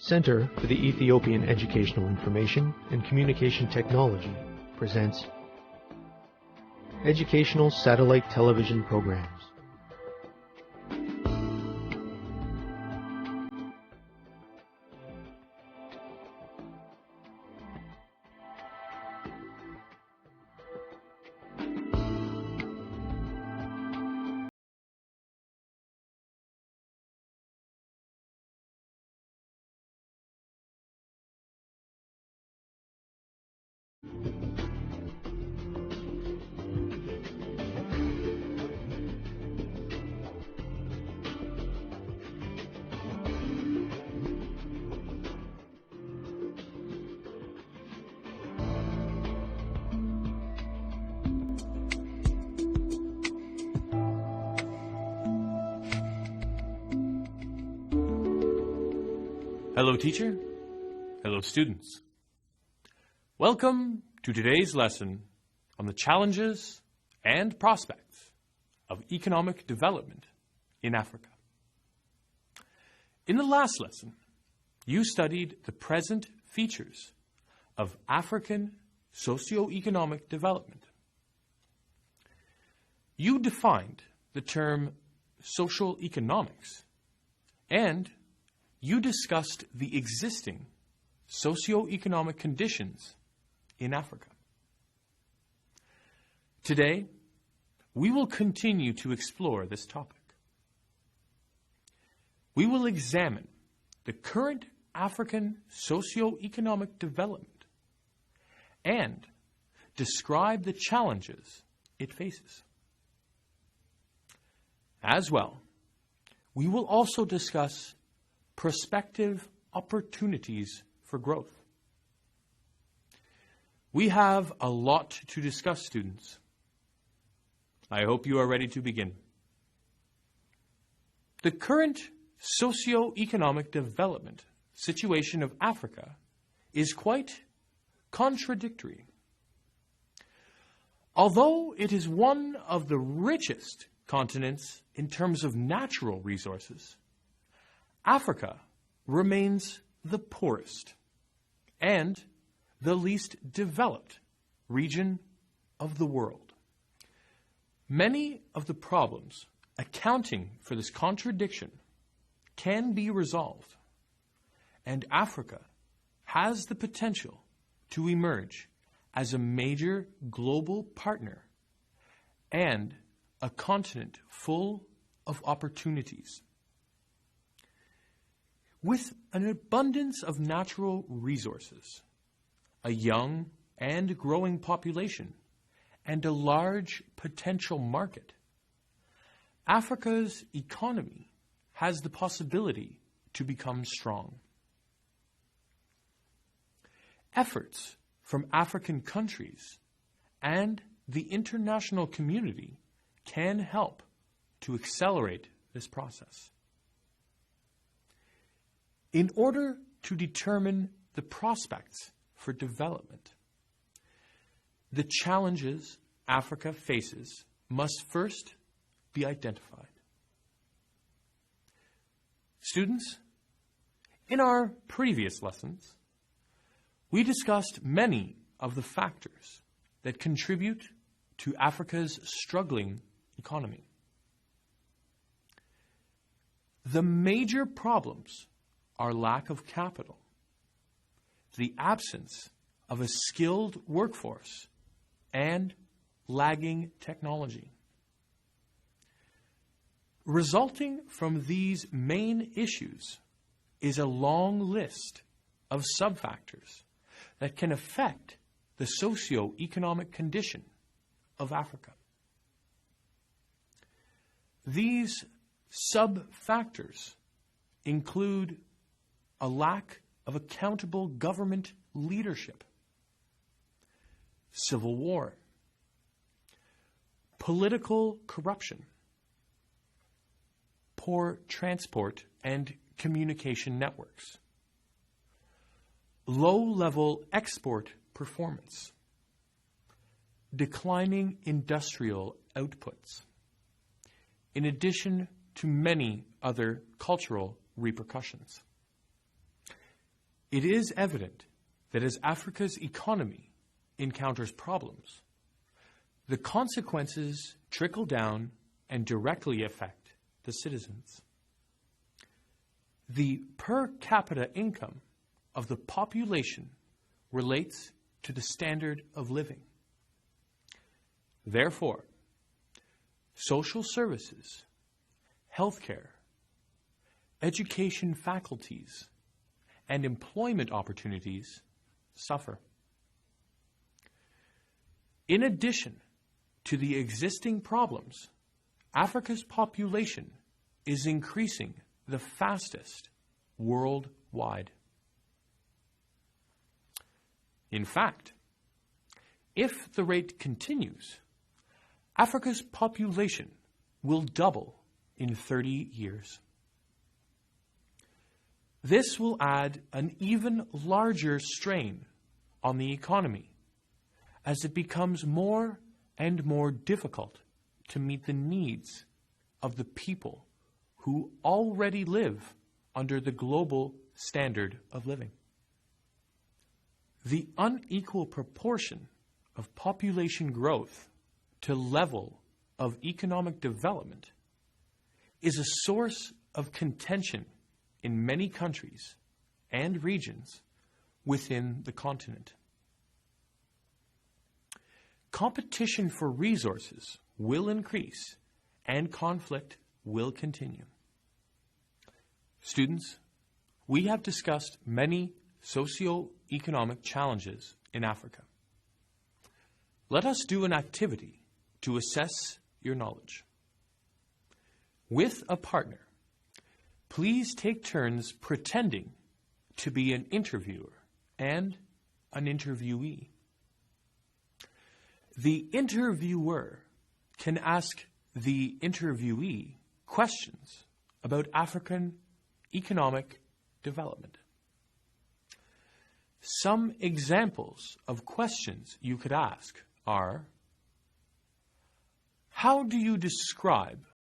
Center for the Ethiopian Educational Information and Communication Technology presents Educational Satellite Television Programs. Hello teacher, hello students. Welcome to today's lesson on the challenges and prospects of economic development in Africa. In the last lesson, you studied the present features of African socio-economic development. You defined the term social economics, and you discussed the existing socio-economic conditions in Africa. Today, we will continue to explore this topic. We will examine the current African socio-economic development and describe the challenges it faces. As well, we will also discuss prospective opportunities for growth. We have a lot to discuss, students. I hope you are ready to begin. The current socio-economic development situation of Africa is quite contradictory. Although it is one of the richest continents in terms of natural resources, Africa remains the poorest and the least developed region of the world. Many of the problems accounting for this contradiction can be resolved, and Africa has the potential to emerge as a major global partner and a continent full of opportunities. With an abundance of natural resources, a young and growing population, and a large potential market, Africa's economy has the possibility to become strong. Efforts from African countries and the international community can help to accelerate this process. In order to determine the prospects for development, the challenges Africa faces must first be identified. Students, in our previous lessons, we discussed many of the factors that contribute to Africa's struggling economy. The major problems are lack of capital, the absence of a skilled workforce, and lagging technology. Resulting from these main issues is a long list of sub-factors that can affect the socio-economic condition of Africa. These sub-factors include a lack of accountable government leadership, civil war, political corruption, poor transport and communication networks, low-level export performance, declining industrial outputs, in addition to many other cultural repercussions. It is evident that as Africa's economy encounters problems, the consequences trickle down and directly affect the citizens. The per capita income of the population relates to the standard of living. Therefore, social services, healthcare, education faculties, and employment opportunities suffer. In addition to the existing problems, Africa's population is increasing the fastest worldwide. In fact, if the rate continues, Africa's population will double in 30 years. This will add an even larger strain on the economy as it becomes more and more difficult to meet the needs of the people who already live under the global standard of living. The unequal proportion of population growth to level of economic development is a source of contention in many countries and regions within the continent. Competition for resources will increase and conflict will continue. Students, we have discussed many socio-economic challenges in Africa. Let us do an activity to assess your knowledge. With a partner, please take turns pretending to be an interviewer and an interviewee. The interviewer can ask the interviewee questions about African economic development. Some examples of questions you could ask are: how do you describe